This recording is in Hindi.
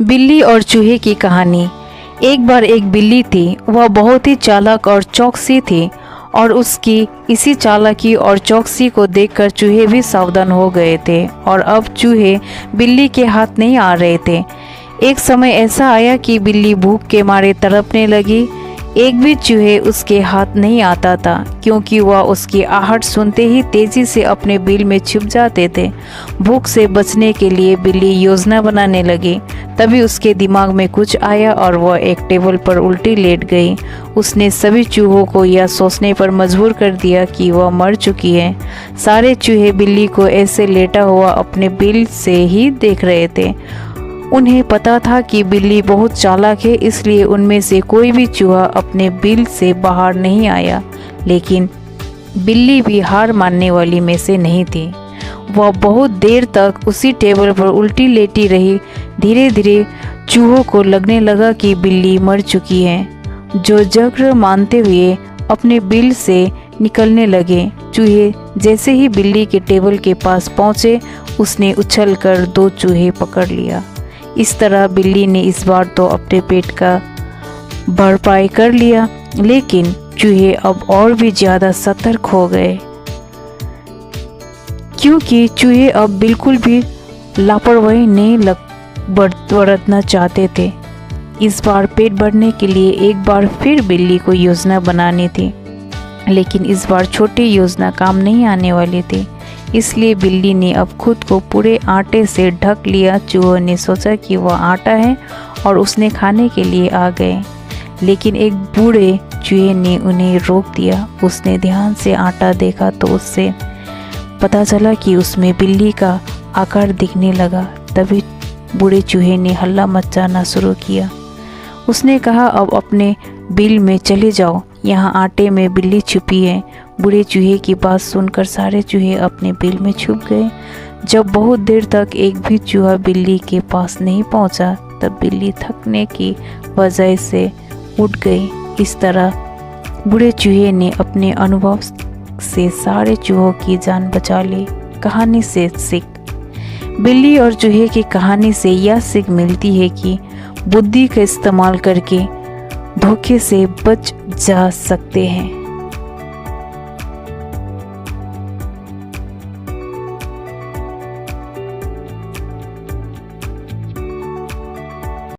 बिल्ली और चूहे की कहानी। एक बार एक बिल्ली थी। वह बहुत ही चालाक और चौकसी थी और उसकी इसी चालाकी और चौकसी को देखकर चूहे भी सावधान हो गए थे और अब चूहे बिल्ली के हाथ नहीं आ रहे थे। एक समय ऐसा आया कि बिल्ली भूख के मारे तड़पने लगी। एक भी चूहे उसके हाथ नहीं आता था क्योंकि वह उसकी आहट सुनते ही तेजी से अपने बिल में छिप जाते थे। भूख से बचने के लिए बिल्ली योजना बनाने लगी। तभी उसके दिमाग में कुछ आया और वह एक टेबल पर उल्टी लेट गई। उसने सभी चूहों को यह सोचने पर मजबूर कर दिया कि वह मर चुकी है। सारे चूहे बिल्ली को ऐसे लेटा हुआ अपने बिल से ही देख रहे थे। उन्हें पता था कि बिल्ली बहुत चालाक है, इसलिए उनमें से कोई भी चूहा अपने बिल से बाहर नहीं आया। लेकिन बिल्ली भी हार मानने वाली में से नहीं थी। वह बहुत देर तक उसी टेबल पर उल्टी लेटी रही। धीरे धीरे चूहों को लगने लगा कि बिल्ली मर चुकी है, जो जग मानते हुए अपने बिल से निकलने लगे। चूहे जैसे ही बिल्ली के टेबल के पास पहुंचे, उसने उछलकर 2 चूहे पकड़ लिया। इस तरह बिल्ली ने इस बार तो अपने पेट का भरपाई कर लिया, लेकिन चूहे अब और भी ज़्यादा सतर्क हो गए क्योंकि चूहे अब बिल्कुल भी लापरवाही नहीं बरतना चाहते थे। इस बार पेट भरने के लिए एक बार फिर बिल्ली को योजना बनानी थी, लेकिन इस बार छोटी योजना काम नहीं आने वाली थी। इसलिए बिल्ली ने अब खुद को पूरे आटे से ढक लिया। चूहों ने सोचा कि वह आटा है और उसने खाने के लिए आ गए, लेकिन एक बूढ़े चूहे ने उन्हें रोक दिया। उसने ध्यान से आटा देखा तो उससे पता चला कि उसमें बिल्ली का आकार दिखने लगा। तभी बूढ़े चूहे ने हल्ला मचाना शुरू किया। उसने कहा, अब अपने बिल में चले जाओ, यहाँ आटे में बिल्ली छुपी है। बूढ़े चूहे की बात सुनकर सारे चूहे अपने बिल में छुप गए। जब बहुत देर तक एक भी चूहा बिल्ली के पास नहीं पहुंचा, तब बिल्ली थकने की वजह से उठ गई। इस तरह बूढ़े चूहे ने अपने अनुभव से सारे चूहों की जान बचा ली। कहानी से सीख। बिल्ली और चूहे की कहानी से यह सीख मिलती है कि बुद्धि का इस्तेमाल करके धोखे से बच जा सकते हैं।